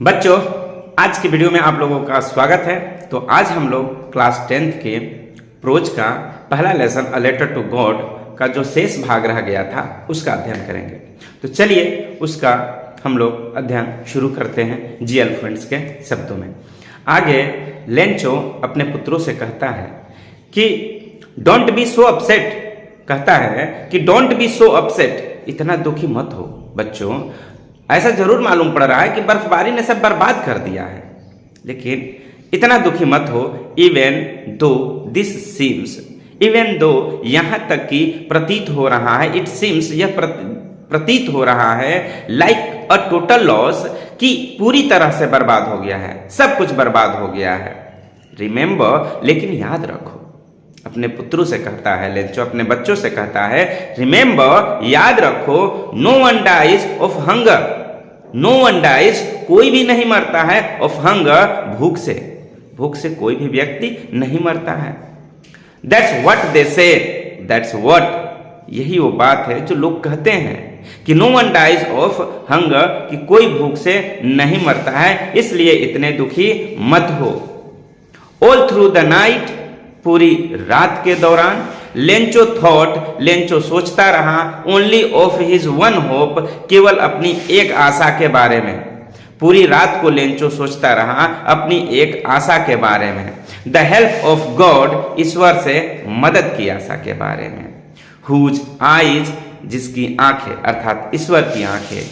बच्चों, आज की वीडियो में आप लोगों का स्वागत है। तो आज हम लोग क्लास 10th के प्रोज का पहला lesson a letter to God का जो शेष भाग रह गया था उसका अध्ययन करेंगे। तो चलिए उसका हम लोग अध्ययन शुरू करते हैं जी एलिफेंट्स के शब्दों में। आगे लेंचो अपने पुत्रों से कहता है कि डोंट बी सो अपसेट, कहता है कि डोंट बी सो अपसेट, इतना दुखी मत हो। बच्चों, ऐसा जरूर मालूम पड़ रहा है कि बर्फबारी ने सब बर्बाद कर दिया है, लेकिन इतना दुखी मत हो। Even though this seems, even though यहां तक कि प्रतीत हो रहा है, इट सीम्स यह प्रतीत हो रहा है, लाइक अ टोटल लॉस, कि पूरी तरह से बर्बाद हो गया है, सब कुछ बर्बाद हो गया है। रिमेंबर, लेकिन याद रखो, अपने पुत्रों से कहता है लेंचो, अपने बच्चों से कहता है रिमेंबर, याद रखो, no one dies of hunger, no one dies, कोई भी नहीं मरता है, ऑफ हंगर, भूख से, भूख से कोई भी व्यक्ति नहीं मरता है। दैट्स व्हाट दे से, दैट्स व्हाट, यही वो बात है जो लोग कहते हैं कि no one dies of hunger, कि कोई भूख से नहीं मरता है, इसलिए इतने दुखी मत हो। ऑल थ्रू द नाइट, पूरी रात के दौरान, लेंचो थॉट, लेंचो सोचता रहा, only of his one hope, केवल अपनी एक आशा के बारे में। पूरी रात को लेंचो सोचता रहा अपनी एक आशा के बारे में, द हेल्प ऑफ गॉड, ईश्वर से मदद की आशा के बारे में। हुज आइज, जिसकी आंखें, अर्थात ईश्वर की आंखें,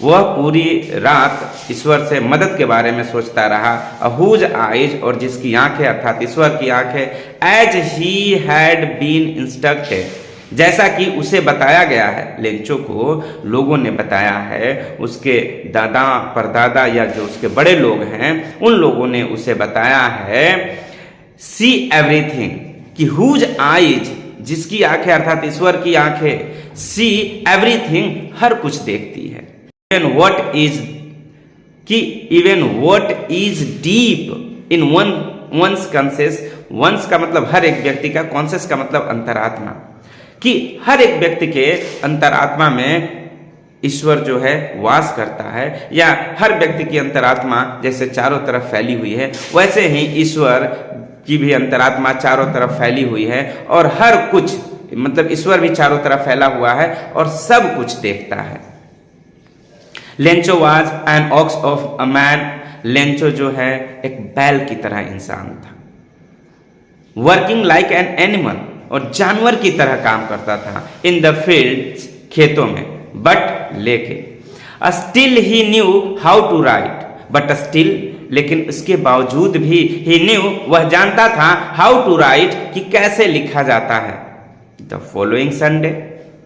वह पूरी रात ईश्वर से मदद के बारे में सोचता रहा। हुज आइज, और जिसकी आंखें अर्थात ईश्वर की आंखें, as he had been instructed, जैसा कि उसे बताया गया है। लेंचो को लोगों ने बताया है, उसके दादा परदादा या जो उसके बड़े लोग हैं उन लोगों ने उसे बताया है, सी एवरीथिंग, कि हुज आइज, जिसकी आंखें अर्थात ईश्वर की आंखें, सी एवरीथिंग, हर कुछ देखती है। Even what is, कि even what is deep in one's conscious, one's का मतलब हर एक व्यक्ति का, conscious का मतलब अंतरात्मा, कि हर एक व्यक्ति के अंतरात्मा में ईश्वर जो है वास करता है, या हर व्यक्ति की अंतरात्मा जैसे चारों तरफ फैली हुई है, वैसे ही ईश्वर की भी अंतरात्मा चारों तरफ फैली हुई है, और हर कुछ मतलब ईश्वर भी चारों तरफ फैला हुआ है और सब कुछ देखता है। Lencho was an ox of a man, Lencho जो है एक बैल की तरह इंसान था। वर्किंग लाइक एन एनिमल, और जानवर की तरह काम करता था। इन द फील्ड्स, खेतों में, बट लेके, still he knew how to write, but still, लेकिन उसके बावजूद भी, ही न्यू, वह जानता था, हाउ टू राइट, कि कैसे लिखा जाता है। द फॉलोइंग संडे,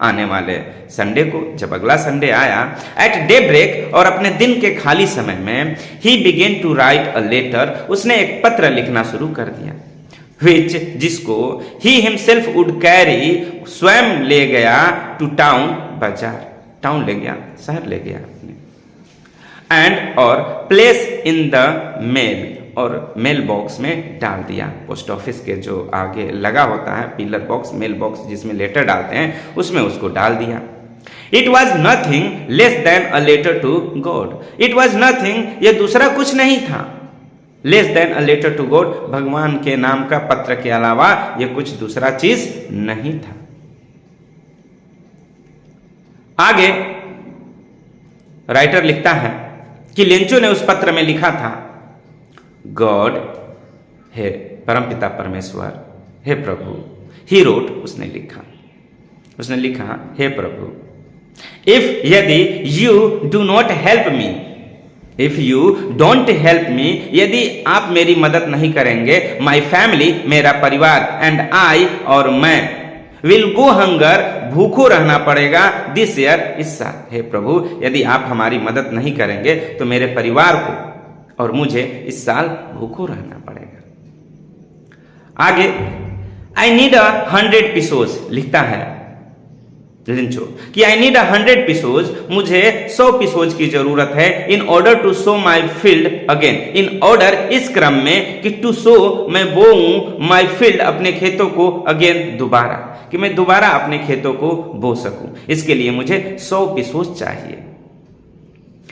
आने वाले संडे को, जब अगला संडे आया, एट डे ब्रेक, और अपने दिन के खाली समय में, he began to write a letter, उसने एक पत्र लिखना शुरू कर दिया। विच, जिसको, ही हिमसेल्फ वुड कैरी, स्वयं ले गया, टू टाउन, बाजार, टाउन ले गया, शहर ले गया, एंड, और प्लेस इन द मेल, और मेल बॉक्स में डाल दिया। पोस्ट ऑफिस के जो आगे लगा होता है पिलर बॉक्स, मेल बॉक्स जिसमें लेटर डालते हैं, उसमें उसको डाल दिया। It was nothing less than a letter to God, it was nothing, यह दूसरा कुछ नहीं था, less than a letter to God, भगवान के नाम का पत्र के अलावा यह कुछ दूसरा चीज नहीं था। आगे राइटर लिखता है कि लेंचो ने उस पत्र में लिखा था, गॉड, हे परमपिता परमेश्वर, हे प्रभु, ही रोट, उसने लिखा, हे प्रभु, इफ, यदि, you do not help me, if you don't help me, यदि आप मेरी मदद नहीं करेंगे, माई फैमिली, मेरा परिवार, एंड आई, और मैं, विल गो हंगर, भूखों रहना पड़ेगा, दिस ईयर, इस साल। हे प्रभु, यदि आप हमारी मदद नहीं करेंगे तो मेरे परिवार को और मुझे इस साल भूखों रहना पड़ेगा। आगे, आई नीड 100 पीसोज, लिखता है लेंचो कि आई नीड 100 पीसोज, मुझे 100 पीसोज की जरूरत है, in order to sow my field again, in order, इस क्रम में, कि टू सो, मैं बोऊं, माई फील्ड, अपने खेतों को, अगेन, दोबारा, कि मैं दोबारा अपने खेतों को बो सकूं, इसके लिए मुझे 100 पीसोज चाहिए।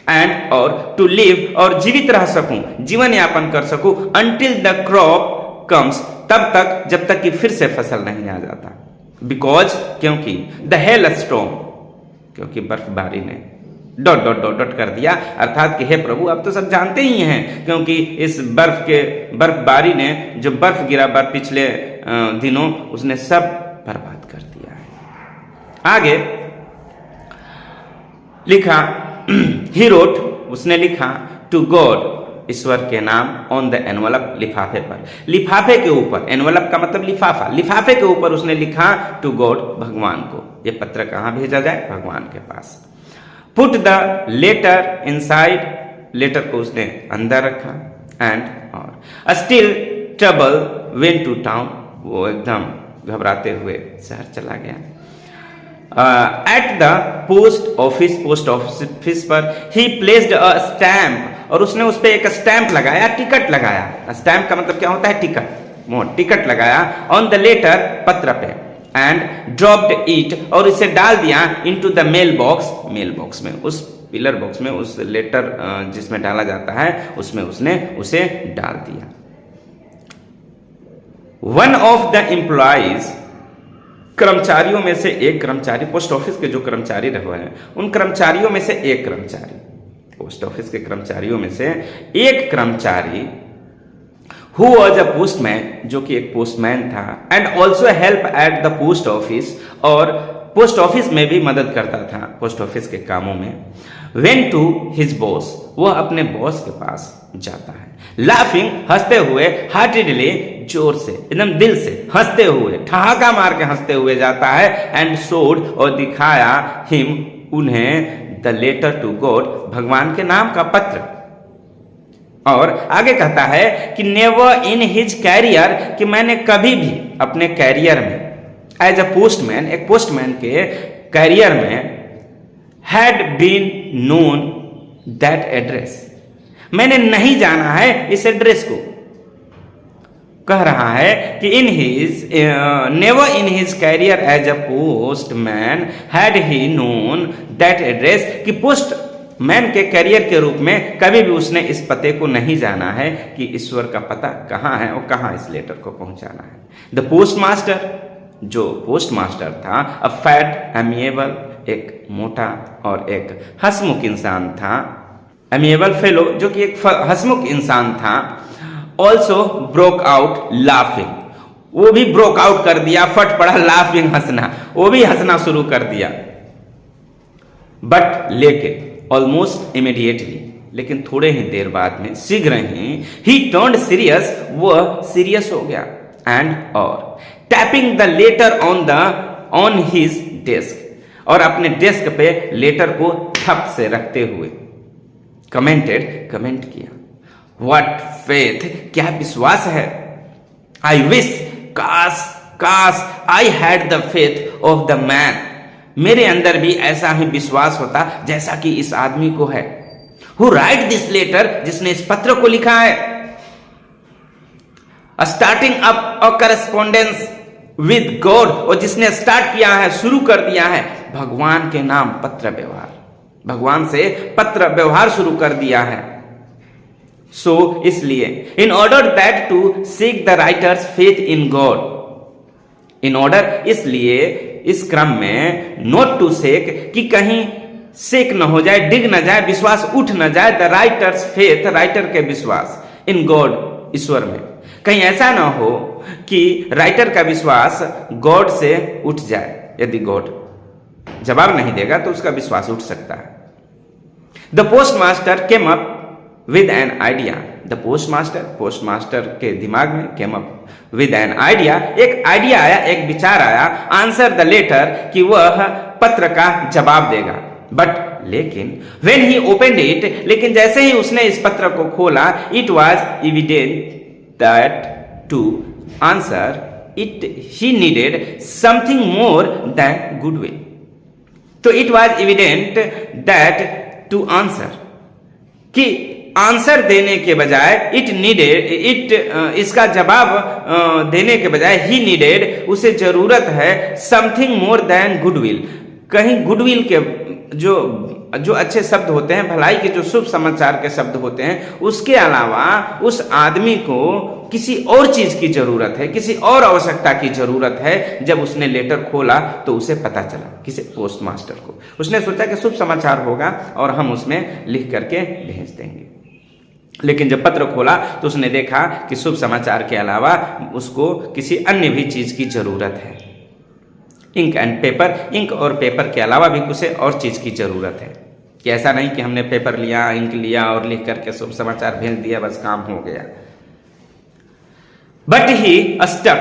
एंड और टू लिव और जीवित रह सकूं, जीवन यापन कर सकूं, अंटिल द क्रॉप कम्स, तब तक जब तक कि फिर से फसल नहीं आ जाता। बिकॉज क्योंकि द हेल स्टॉर्म, क्योंकि बर्फबारी ने डॉट डॉट डॉट डॉट कर दिया, अर्थात कि हे प्रभु आप तो सब जानते ही हैं, क्योंकि इस बर्फबारी ने जो बर्फ गिरा पिछले दिनों उसने सब बर्बाद कर दिया है। आगे लिखा ही रोट, उसने लिखा टू गॉड, ईश्वर के नाम, ऑन द एनवलप, लिफाफे पर, लिफाफे के ऊपर, एनवलप का मतलब लिफाफा, लिफाफे के ऊपर उसने लिखा टू गॉड, भगवान को। ये पत्र कहां भेजा जाए? भगवान के पास। Put the letter inside, letter को उसने अंदर रखा। एंड और still trouble went to town, वो एकदम घबराते हुए शहर चला गया। एट द पोस्ट ऑफिस पर ही प्लेस्ड अ स्टैम्प, और उसने उस पर एक स्टैंप लगाया, टिकट लगाया। स्टैंप का मतलब क्या होता है? टिकट, मोट टिकट लगाया ऑन द लेटर, पत्र पे। एंड ड्रॉप्ड इट, और इसे डाल दिया इनटू द मेल बॉक्स में, उस पिलर बॉक्स में, उस लेटर जिसमें डाला जाता है उसमें उसने उसे डाल दिया। वन ऑफ द एम्प्लॉइज, कर्मचारियों में से एक कर्मचारी, पोस्ट ऑफिस के जो कर्मचारी रहे हैं उन कर्मचारियों में से एक कर्मचारी, पोस्ट ऑफिस के कर्मचारियों में से एक कर्मचारी, हु वॉज अ पोस्टमैन, जो कि एक पोस्टमैन था, and also help at the post office, और पोस्ट ऑफिस में भी मदद करता था, पोस्ट ऑफिस के कामों में। वेन टू हिज बॉस, वह अपने बॉस के पास जाता है। लाफिंग, हंसते हुए, हार्टेडली, जोर से, एकदम दिल से हंसते हुए, ठहाका मार के हंसते हुए जाता है। एंड शोड, और दिखाया हिम, उन्हें, द लेटर टू गॉड, भगवान के नाम का पत्र। और आगे कहता है कि नेवर इन हिज कैरियर, कि मैंने कभी भी अपने कैरियर में, एज अ पोस्टमैन, एक पोस्टमैन के कैरियर में, had been known that address, मैंने नहीं जाना है इस एड्रेस को। कह रहा है कि in his never in his career as a postman had he known that address, कि पोस्टमैन के कैरियर के रूप में कभी भी उसने इस पते को नहीं जाना है कि ईश्वर का पता कहाँ है और कहाँ इस लेटर को पहुंचाना है। द पोस्ट मास्टर, जो पोस्ट मास्टर था, अ फैट एमिएबल, एक मोटा और एक हंसमुख इंसान था, एमिएबल फेलो, जो कि एक हंसमुख इंसान था। ऑल्सो ब्रोक आउट लाफिंग, वो भी ब्रोक आउट कर दिया, फट पड़ा, लाफिंग, हंसना, वो भी हंसना शुरू कर दिया। बट लेकिन ऑलमोस्ट इमीडिएटली, लेकिन थोड़े ही देर बाद में, शीघ्र ही टर्न्ड सीरियस, वह सीरियस हो गया। एंड और tapping the later on his desk, और अपने डेस्क पे लेटर को थप से रखते हुए कमेंट किया, व्हाट फेथ, क्या विश्वास है। आई विश, काश I had the faith of the man, मेरे अंदर भी ऐसा ही विश्वास होता जैसा कि इस आदमी को है। हु राइट दिस लेटर, जिसने इस पत्र को लिखा है। Starting up a correspondence with God, और जिसने स्टार्ट किया है, शुरू कर दिया है भगवान के नाम पत्र व्यवहार, भगवान से पत्र व्यवहार शुरू कर दिया है। सो इसलिए, in order that to seek the writer's faith in God, in order, इसलिए इस क्रम में, नोट टू सेक, कि कहीं सेक न हो जाए, डिग न जाए, विश्वास उठ न जाए, द राइटर्स फेथ, राइटर के विश्वास, इन गॉड, ईश्वर में, कहीं ऐसा ना हो कि राइटर का विश्वास गॉड से उठ जाए। यदि गॉड जवाब नहीं देगा तो उसका विश्वास उठ सकता है। The post master came up with an idea, the post master के दिमाग में came up with an idea, एक आइडिया आया, एक विचार आया, आंसर द लेटर, कि वह पत्र का जवाब देगा। बट लेकिन व्हेन ही ओपनड इट, लेकिन जैसे ही उसने इस पत्र को खोला, it was evident that to answer it he needed something more than goodwill. तो it was evident that to answer, कि आंसर देने के बजाय इसका जवाब देने के बजाय ही नीडेड, उसे जरूरत है समथिंग मोर देन गुडविल, कहीं गुडविल के जो जो अच्छे शब्द होते हैं, भलाई के जो शुभ समाचार के शब्द होते हैं, उसके अलावा उस आदमी को किसी और चीज की जरूरत है, किसी और आवश्यकता की जरूरत है। जब उसने लेटर खोला तो उसे पता चला, किसी पोस्ट मास्टर को। उसने सोचा कि शुभ समाचार होगा और हम उसमें लिख करके भेज देंगे। लेकिन जब पत्र खोला तो उसने देखा कि शुभ समाचार के अलावा उसको किसी अन्य भी चीज की जरूरत है। इंक एंड पेपर, इंक और पेपर के अलावा भी कुछ और चीज की जरूरत है। कि ऐसा नहीं कि हमने पेपर लिया, इंक लिया और लिख करके शुभ समाचार भेज दिया, बस काम हो गया। But he stuck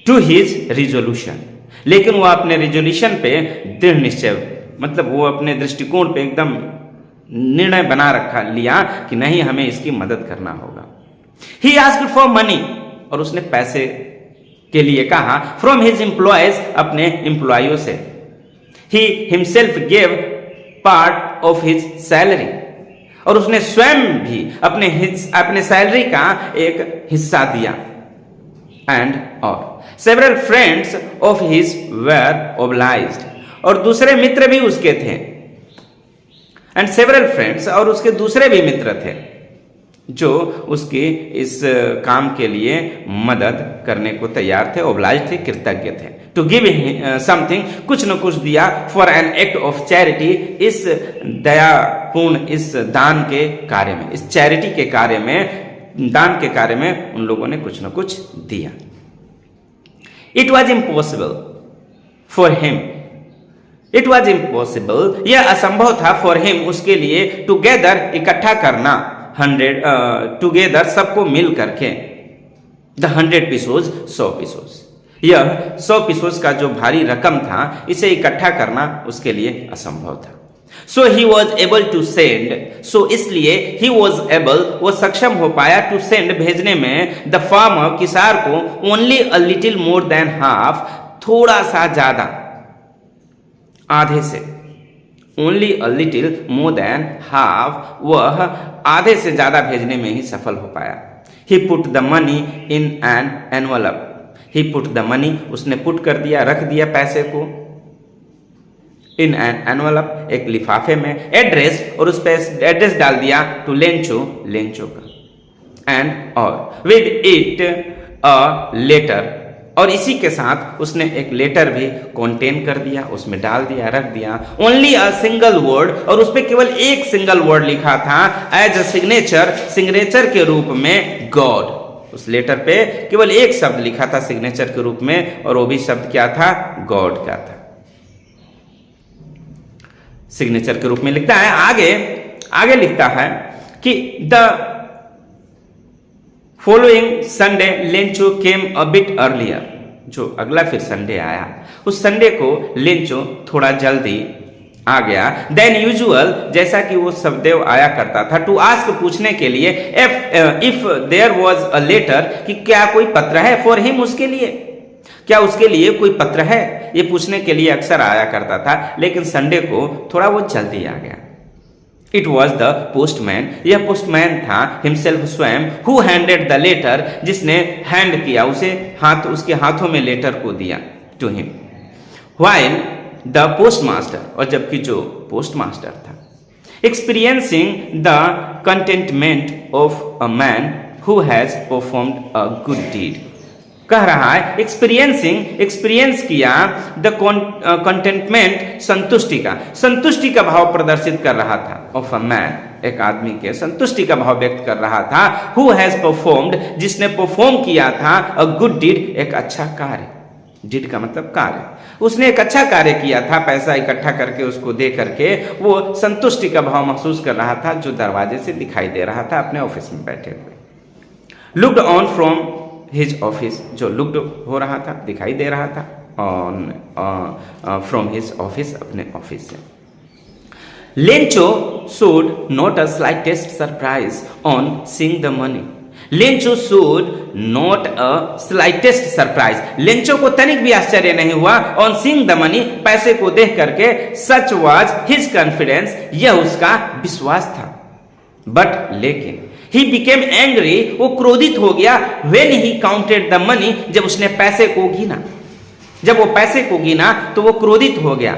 to his resolution, लेकिन वो अपने रिजोल्यूशन पे दृढ़ निश्चय, मतलब वो अपने दृष्टिकोण पे एकदम निर्णय बना रखा लिया कि नहीं, हमें इसकी मदद करना होगा। ही आस्क्ड फॉर मनी, और उसने पैसे के लिए कहा, फ्रॉम हिज एम्प्लॉयज, अपने एम्प्लॉयों से। He himself gave part of his salary, और उसने स्वयं भी अपने सैलरी का एक हिस्सा दिया। एंड और several friends of his were obliged, और दूसरे मित्र भी उसके थे। एंड सेवरल फ्रेंड्स, और उसके दूसरे भी मित्र थे जो उसके इस काम के लिए मदद करने को तैयार थे, ओब्लाइज थे, कृतज्ञ थे। टू गिव समथिंग, कुछ न कुछ दिया, for an act of charity, इस दयापूर्ण, इस दान के कार्य में, इस चैरिटी के कार्य में, दान के कार्य में उन लोगों ने कुछ न कुछ दिया। It was impossible for him, it was impossible, यह असंभव था, फॉर हिम, उसके लिए, टुगेदर, इकट्ठा करना, 100 टुगेदर, सबको मिल करके, द 100 पीसोज, 100 पीसोज, यह 100 पीसोज का जो भारी रकम था, इसे इकट्ठा करना उसके लिए असंभव था। So he was able to send, so इसलिए ही वॉज एबल, वो सक्षम हो पाया, टू सेंड, भेजने में, द फार्मर, किसान को, only a little more than half, थोड़ा सा ज्यादा, आधे से, only a little more than half, वह आधे से ज्यादा भेजने में ही सफल हो पाया। He put the money in an envelope, he put the money, उसने पुट कर दिया, रख दिया पैसे को, इन एन एनवलप, एक लिफाफे में, एड्रेस, और उस पर एड्रेस डाल दिया, टू लेंचो, लेंचो का, एंड और विद इट अ लेटर, और इसी के साथ उसने एक लेटर भी कंटेन कर दिया, उसमें डाल दिया, रख दिया। ओनली अ सिंगल वर्ड, और उस पर केवल एक सिंगल वर्ड लिखा था, एज अ सिग्नेचर, सिग्नेचर के रूप में, गॉड। उस लेटर पे केवल एक शब्द लिखा था सिग्नेचर के रूप में, और वो भी शब्द क्या था, गॉड का था। सिग्नेचर के रूप में लिखता है। आगे लिखता है कि the following Sunday Lencho came a bit earlier, जो अगला फिर संडे आया, उस संडे को लेंचो थोड़ा जल्दी आ गया, देन यूजुअल, जैसा कि वो सदैव आया करता था, टू आस्क, पूछने के लिए, if there was a letter, कि क्या कोई पत्र है, फॉर हिम, उसके लिए, क्या उसके लिए कोई पत्र है, ये पूछने के लिए अक्सर आया करता था। लेकिन संडे को थोड़ा वो जल्दी आ गया। इट वॉज द पोस्टमैन, यह पोस्टमैन था, हिमसेल्फ, स्वयं, हु हैंडेड द लेटर, जिसने हैंड किया, उसे हाथ, उसके हाथों में लेटर को दिया, to him, while the postmaster, और जबकि जो पोस्टमास्टर था, experiencing the contentment of a man who has performed a good deed, कह रहा है एक्सपीरियंसिंग, एक्सपीरियंस किया, द कंटेंटमेंट, संतुष्टि का भाव प्रदर्शित कर रहा था, ऑफ अ मैन, एक आदमी के संतुष्टि का भाव व्यक्त कर रहा था, हु हैज परफॉर्म्ड, जिसने परफॉर्म किया था, अ गुड डीड, एक अच्छा कार्य, डीड का मतलब कार्य, उसने एक अच्छा कार्य किया था, पैसा इकट्ठा करके उसको दे करके वो संतुष्टि का भाव महसूस कर रहा था, जो दरवाजे से दिखाई दे रहा था अपने ऑफिस में बैठे हुए। Looked on from his office, जो लुक्ड हो रहा था, दिखाई दे रहा था, ऑन फ्रॉम हिज ऑफिस, अपने ऑफिस से। Lencho showed not a slightest surprise on seeing the money. Lencho showed not a slightest surprise. Lencho को तनिक भी आश्चर्य नहीं हुआ on seeing the money, पैसे को देख करके, such was his confidence, यह उसका विश्वास था। But लेकिन he became angry, वो क्रोधित हो गया, when he counted the money, जब उसने पैसे को गिना, जब वो पैसे को गिना तो वो क्रोधित हो गया।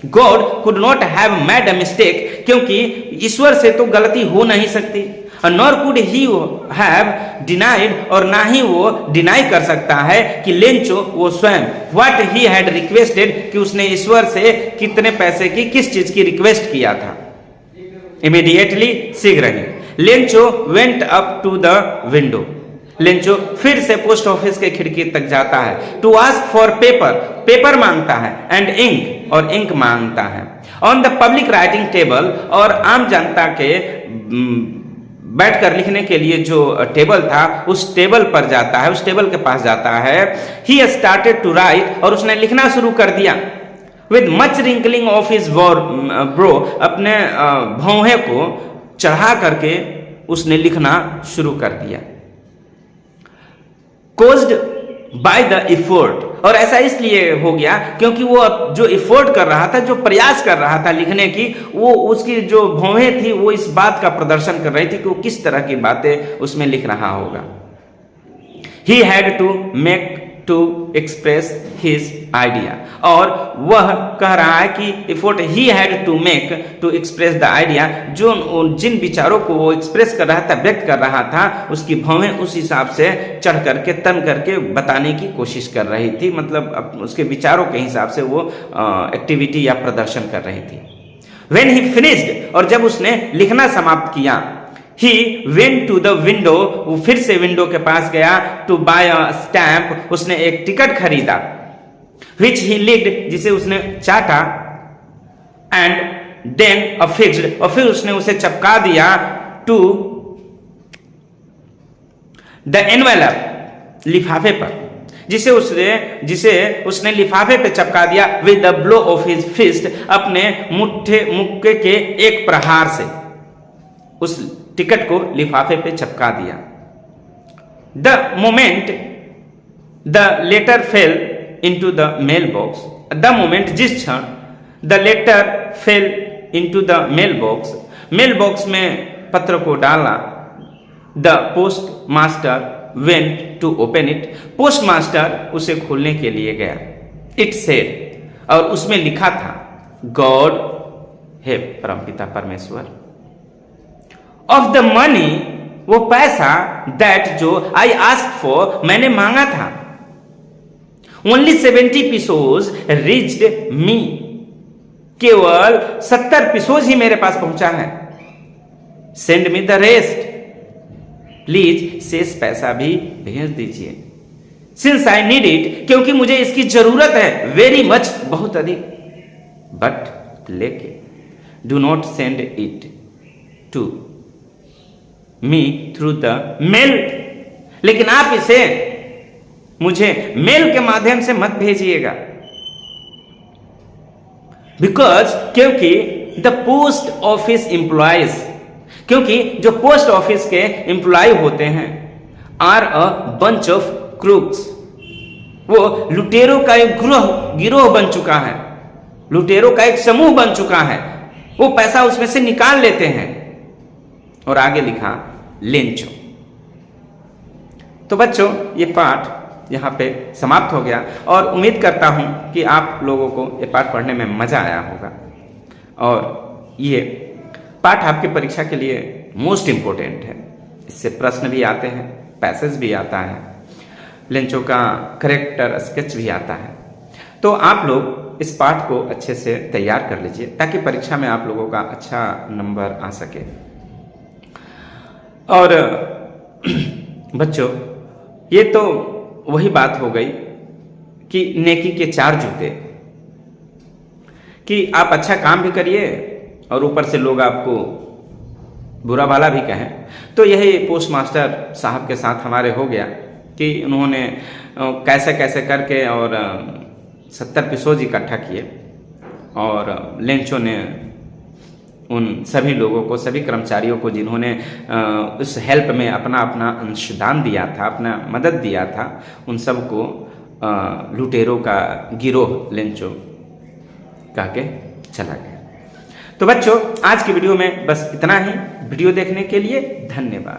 God could not have made a mistake, क्योंकि ईश्वर से तो गलती हो नहीं सकती। Nor could he have denied, और ना ही वो डिनाई कर सकता है कि लेंचो वो स्वयं व्हाट ही हैड रिक्वेस्टेड, कि उसने ईश्वर से कितने पैसे की किस चीज की रिक्वेस्ट किया था। इमीडिएटली शीघ्र ही Lencho went up to the window, Lencho फिर से पोस्ट ऑफिस के खिड़की तक जाता है। To ask for paper, paper मांगता है, एंड इंक, और इंक मांगता है। On the public writing table, और आम जनता के बैठकर लिखने के लिए जो टेबल था उस टेबल पर जाता है, उस टेबल के पास जाता है। ही स्टार्टेड टू राइट, और उसने लिखना शुरू कर दिया। With much wrinkling of his bro, अपने भौहे को चढ़ा करके उसने लिखना शुरू कर दिया। कोज्ड बाय द इफोर्ट, और ऐसा इसलिए हो गया क्योंकि वो जो इफोर्ट कर रहा था, जो प्रयास कर रहा था लिखने की, वो उसकी जो भौहें थी वो इस बात का प्रदर्शन कर रही थी कि वो किस तरह की बातें उसमें लिख रहा होगा। He had to make to express his idea, और वह कह रहा है कि effort he had to make to express the idea, जो जिन विचारों को वो एक्सप्रेस कर रहा था, व्यक्त कर रहा था, उसकी भौहें उस हिसाब से चढ़ करके तन करके बताने की कोशिश कर रही थी, मतलब उसके विचारों के हिसाब से वो एक्टिविटी या प्रदर्शन कर रही थी। When he finished, और जब उसने लिखना समाप्त किया, He went to the window, वो फिर से विंडो के पास गया। To buy a stamp, उसने एक टिकट खरीदा। Which he licked, जिसे उसने चाटा। And then affixed, और फिर उसने उसे चिपका दिया। To the envelope, लिफाफे पर, जिसे उसने लिफाफे पे चिपका दिया। With the blow of his fist, अपने मुक्के के एक प्रहार से उस टिकट को लिफाफे पे चिपका दिया। The moment the letter fell into the mail box, the moment जिस क्षण the letter fell into the mail box में पत्र को डाला। The post master went to open it, post master उसे खोलने के लिए गया। इट सेड, और उसमें लिखा था, गॉड, हे परमपिता परमेश्वर, ऑफ द मनी, वो पैसा, दैट जो आई आस्क्ड फॉर, मैंने मांगा था, ओनली 70 pesos रीच्ड मी, केवल 70 pesos ही मेरे पास पहुंचा है। Send me the rest, please शेष पैसा भी भेज दीजिए। सिंस आई नीड इट, क्योंकि मुझे इसकी जरूरत है, वेरी मच, बहुत अधिक। बट लेके, do not send it to me through the mail, लेकिन आप इसे मुझे मेल के माध्यम से मत भेजिएगा। बिकॉज, क्योंकि द पोस्ट ऑफिस एम्प्लॉयज, क्योंकि जो पोस्ट ऑफिस के एम्प्लॉय होते हैं, are a bunch of crooks, वो लुटेरों का एक गिरोह बन चुका है, लुटेरों का एक समूह बन चुका है। वो पैसा उसमें से निकाल लेते हैं। और आगे लिखा, लेंचो। तो बच्चों, ये पाठ यहाँ पे समाप्त हो गया, और उम्मीद करता हूँ कि आप लोगों को ये पाठ पढ़ने में मजा आया होगा। और ये पाठ आपकी परीक्षा के लिए मोस्ट इंपॉर्टेंट है। इससे प्रश्न भी आते हैं, पैसेज भी आता है, लेंचो का करेक्टर स्केच भी आता है। तो आप लोग इस पाठ को अच्छे से तैयार कर लीजिए, ताकि परीक्षा में आप लोगों का अच्छा नंबर आ सके। और बच्चों, ये तो वही बात हो गई कि नेकी के 4 जूते, कि आप अच्छा काम भी करिए और ऊपर से लोग आपको बुरा भला भी कहें। तो यही पोस्ट मास्टर साहब के साथ हमारे हो गया कि उन्होंने कैसे कैसे करके और 70 pesos इकट्ठा किए, और लेंचो ने उन सभी लोगों को, सभी कर्मचारियों को जिन्होंने उस हेल्प में अपना अपना अंशदान दिया था, अपना मदद दिया था, उन सबको लुटेरों का गिरोह लेंचो कह के चला गया। तो बच्चों, आज की वीडियो में बस इतना ही। वीडियो देखने के लिए धन्यवाद।